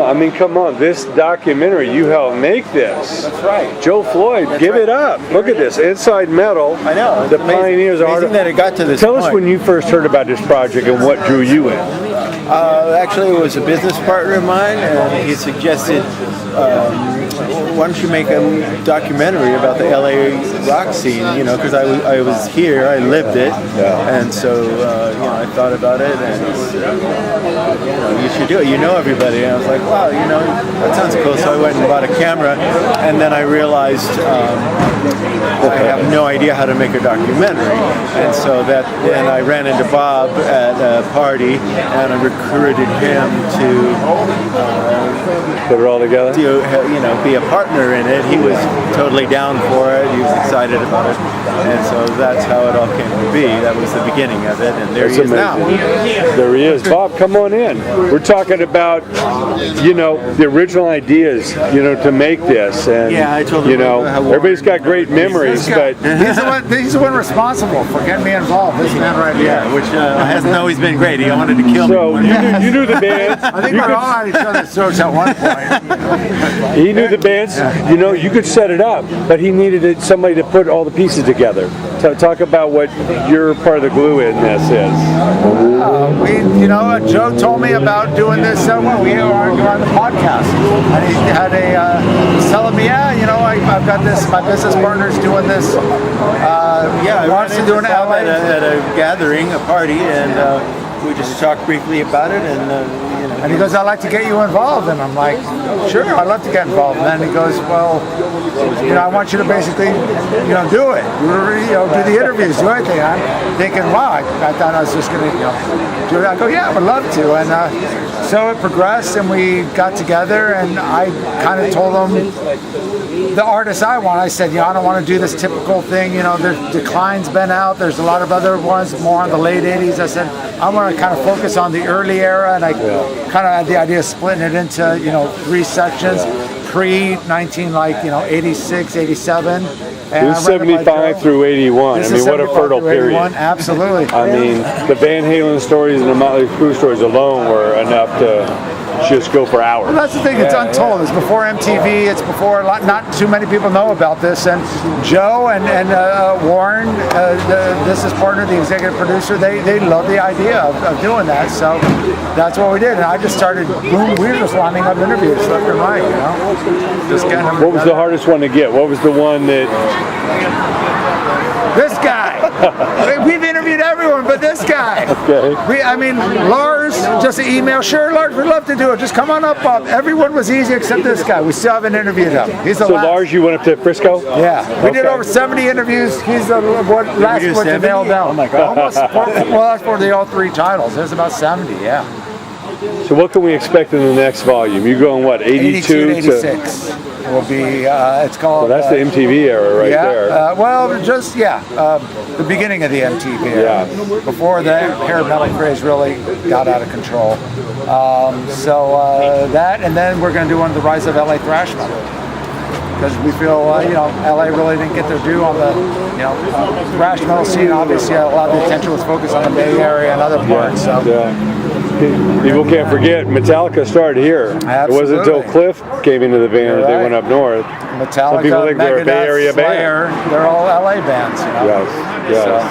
I mean, come on, this documentary, you helped make this. That's right. Joe Floyd, give it up. Look at this, Inside Metal. I know. The Pioneers are. Amazing that it got to this Tell point. us when you first heard about this project and what drew you in. Actually, it was a business partner of mine, and he suggested, why don't you make a documentary about the LA rock scene, because I was here, I lived it, and so, I thought about it, and you should do it, everybody, and I was like, wow, that sounds cool, so I went and bought a camera, and then I realized I have no idea how to make a documentary, and so then I ran into Bob at a party, and I recruited him to put it all together, be a partner in it. He was totally down for it. He was excited about it, and so that's how it all came to be. That was the beginning of it, and there he is now. There he is. Bob, come on in. We're talking about the original ideas to make this, and I told him everybody's got great memories, but he's the one responsible for getting me involved. This man right here, which hasn't always been great. He wanted to kill me. So you knew the bands. I think we're all at each other's throats at one point. He knew the bands. You could set it up, but he needed somebody to put all the pieces together. Talk about what your part of the glue in this is. Joe told me about doing this. We were on the podcast, and he had he's telling me, I've got this. My business partner's doing this. I wants to do an LA at a gathering, a party, and we just talked briefly about it, and he goes, I'd like to get you involved. And I'm like, sure, I'd love to get involved. And then he goes, well, I want you to basically, do it. Do the interviews, do everything. I'm thinking, wow, I thought I was just going to, do it. I go, yeah, I would love to. And so it progressed, and we got together, and I kind of told him the artist I want. I said, I don't want to do this typical thing. The Decline's been out. There's a lot of other ones more in the late 80s. I said, I want to kind of focus on the early era, and I kind of had the idea of splitting it into, 3 sections, pre-19, 86, 87. It was 75 through 81. I mean, what a fertile period. Absolutely. I mean, the Van Halen stories and the Motley Crue stories alone were enough to just go for hours. Well, that's the thing that's untold. It's before MTV. It's before not too many people know about this. And Joe and Warren, the business partner, the executive producer, they love the idea of doing that. So that's what we did. And I just started. Boom, we were just lining up interviews left and right. Just getting them. What was the hardest one to get? What was the one that? This guy. We've interviewed everyone but this guy. Okay. Lars, just an email. Sure, Lars, we'd love to do it. Just come on up, Bob. Everyone was easy except this guy. We still haven't interviewed him. He's the last. Lars, you went up to Frisco? Yeah. We did over 70 interviews. He's the last one to nail down. Oh my God. That's for the all 3 titles. There's about 70, yeah. So what can we expect in the next volume? You're going, what, 82 to 86 will be, it's called... Well, that's the MTV era there. The beginning of the MTV era. Yeah. Before the hair metal craze really got out of control. That, and then we're going to do one of the rise of LA thrash metal. Because we feel, LA really didn't get their due on the, thrash metal scene. Obviously, a lot of the attention was focused on the Bay Area and other parts. People can't forget, Metallica started here. Absolutely. It wasn't until Cliff came into the band that they went up north. Metallica, some people think they're a Bay Area band. They're all LA bands. Yes. So.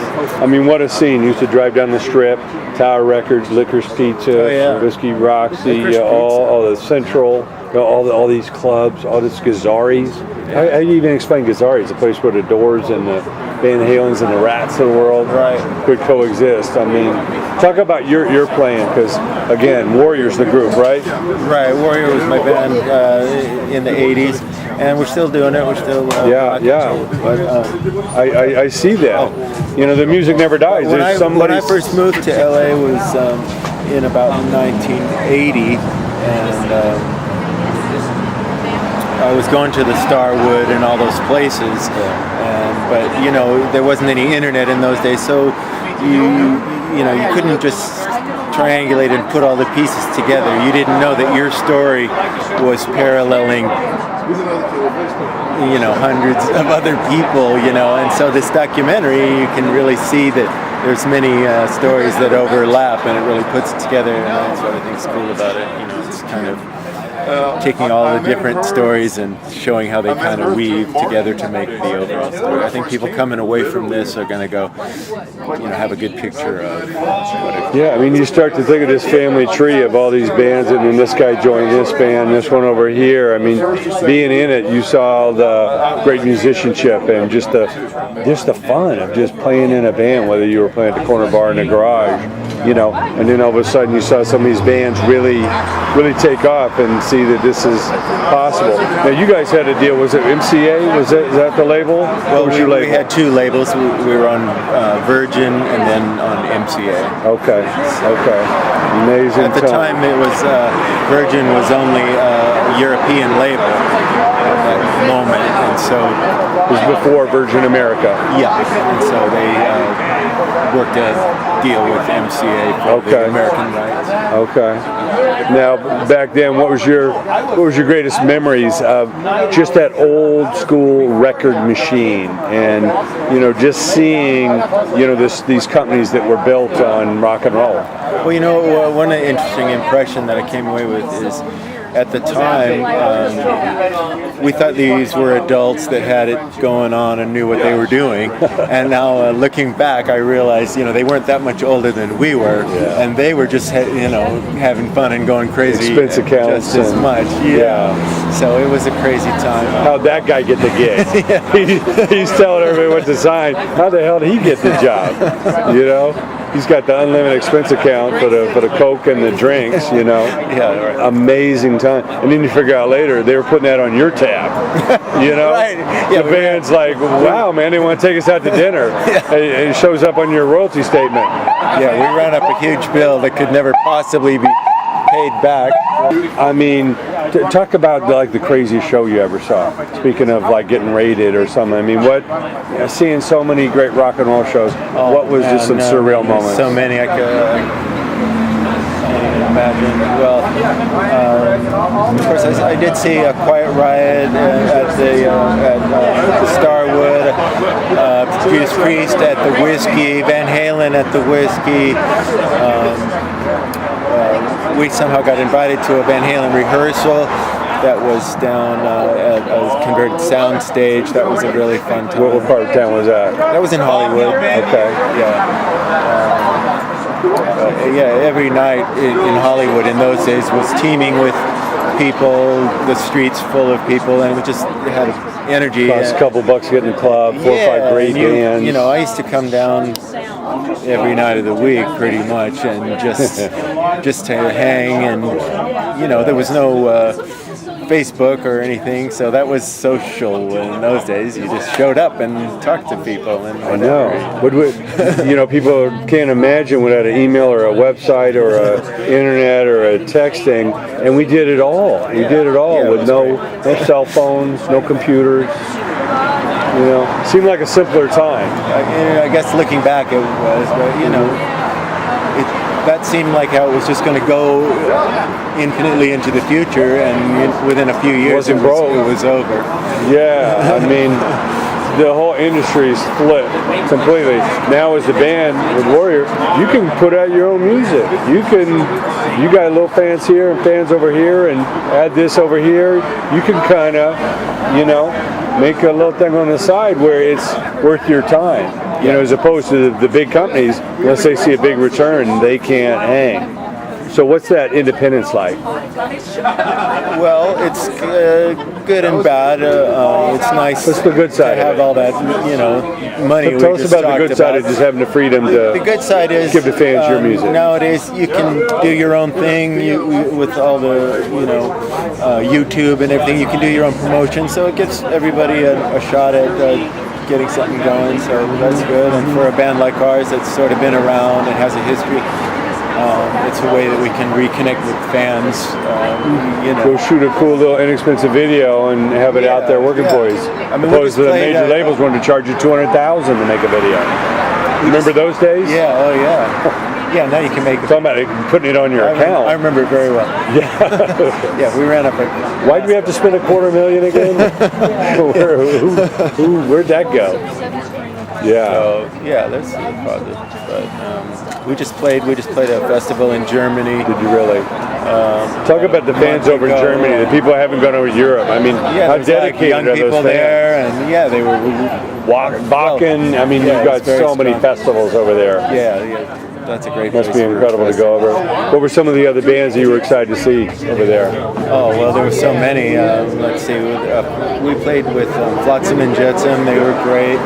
I mean, what a scene. Used to drive down the strip, Tower Records, Licorice Pizza, Whiskey Roxy, all the Central, all these clubs, all this Gazzari's. How do you even explain Gazzari's? A place where the Doors and the Van Halens and the Rats of the world could coexist. I mean, talk about your playing, because again, Warrior's the group, right? Right. Warrior was my band in the 80s, and we're still doing it. We're still But I see that. The music never dies. When I first moved to LA was in about 1980, and I was going to the Starwood and all those places, but there wasn't any internet in those days, so you couldn't just triangulate and put all the pieces together. You didn't know that your story was paralleling hundreds of other people, and so this documentary, you can really see that there's many stories that overlap, and it really puts it together, and that's what I think is cool about it. It's kind of taking all the different stories and showing how they kind of weave together to make the overall story. I think people coming away from this are going to go, have a good picture of what it. Yeah, I mean, you start to think of this family tree of all these bands, and then this guy joined this band, this one over here. I mean, being in it, you saw the great musicianship and just the fun of just playing in a band, whether you were playing at the corner bar in the garage, and then all of a sudden you saw some of these bands really take off and see that this is possible. Now, you guys had a deal. Was it MCA? Is that the label? Well, we had two labels. We were on Virgin and then on MCA. Okay. Amazing. At the time, it was Virgin was only a European label at that moment, and so it was before Virgin America. Yeah, and so they worked a deal with MCA for the American rights. Okay. Now, back then, what was your greatest memories of just that old school record machine, and just seeing these companies that were built on rock and roll? Well, one interesting impression that I came away with is, at the time, we thought these were adults that had it going on and knew what they were doing. And now, looking back, I realized, they weren't that much older than we were, and they were just, having fun and going crazy. Expense accounts just as much. Yeah. So it was a crazy time. How'd that guy get the gig? He's telling everybody what to sign. How the hell did he get the job? He's got the unlimited expense account for the Coke and the drinks, Yeah, right. Amazing time. And then you figure out later they were putting that on your tab. Right. Yeah, the band's like, wow, man, they want to take us out to dinner. And it shows up on your royalty statement. Yeah, we ran up a huge bill that could never possibly be paid back. I mean, talk about like the craziest show you ever saw. Speaking of like getting rated or something. I mean, seeing so many great rock and roll shows. What was just some surreal moments? So many I can't imagine. Well, of course, I did see a Quiet Riot at the Starwood, Judas Priest at the Whiskey, Van Halen at the Whiskey. We somehow got invited to a Van Halen rehearsal that was down at a converted sound stage. That was a really fun time. What part of town was that? That was in Hollywood. Okay. Every night in Hollywood in those days was teeming with people, the streets full of people, and it had energy. Cost a couple bucks to get in the club, 4 or 5 great bands. I used to come down every night of the week pretty much, and just to hang, and there was no Facebook or anything, so that was social in those days. You just showed up and talked to people. And I know. People can't imagine without an email or a website or a internet or a texting, and we did it all. We did it all with no cell phones, no computers. Seemed like a simpler time. I guess looking back, it was, but that seemed like how it was just going to go infinitely into the future, and within a few years it was over. Yeah, I mean, the whole industry flipped completely. Now as a band with Warrior, you can put out your own music. You got little fans here and fans over here, and add this over here. You can kind of, make a little thing on the side where it's worth your time. As opposed to the big companies, unless they see a big return, they can't hang. So what's that independence like? Well, it's good and bad. It's nice. What's the good side? To have all that, money. So tell us about the good side of just having the freedom to. The good side is give the fans your music. Nowadays, you can do your own thing with all the, YouTube and everything. You can do your own promotion, so it gives everybody a shot at getting something going. So that's good. And for a band like ours that's sort of been around and has a history. It's a way that we can reconnect with fans. Go shoot a cool little inexpensive video and have it out there working for you. Opposed to the major labels wanting to charge you $200,000 to make a video. Remember those days? Yeah. Oh yeah. Yeah. Now you can make. Talking about putting it on your account. I remember it very well. Yeah. Yeah. We ran up. Why'd we have to spend $250,000 again? Where'd that go? Yeah. So, that's positive. But we just played a festival in Germany. Did you really? Talk about the fans over in Germany, the people who haven't gone over to Europe. I mean, how dedicated young are people those there, fans? and yeah, they were Bakken, I mean, yeah, you've got it's very so many strong. festivals over there. Yeah, that's a great. Must place be for incredible to go over. What were some of the other bands that you were excited to see over there? Oh well, there were so many. Let's see, we played with Flotsam and Jetsam. They were great.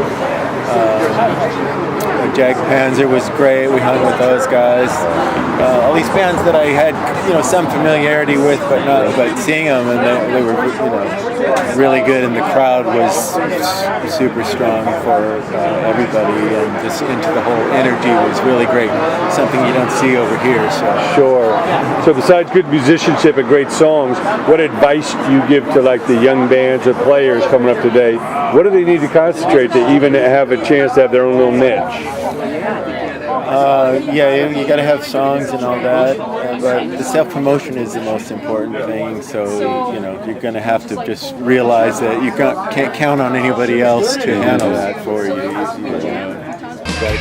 Jag Panzer was great. We hung with those guys. All these bands that I had, some familiarity with, but seeing them, and they were, really good, and the crowd was super strong for everybody, and just into the whole energy was really great. Something you don't see over here. So Sure. So besides good musicianship and great songs, what advice do you give to like the young bands or players coming up today? What do they need to concentrate to even have a chance to have their own little niche? You got to have songs and all that, but the self-promotion is the most important thing. So you're going to have to just realize that you can't count on anybody else to handle that for you. But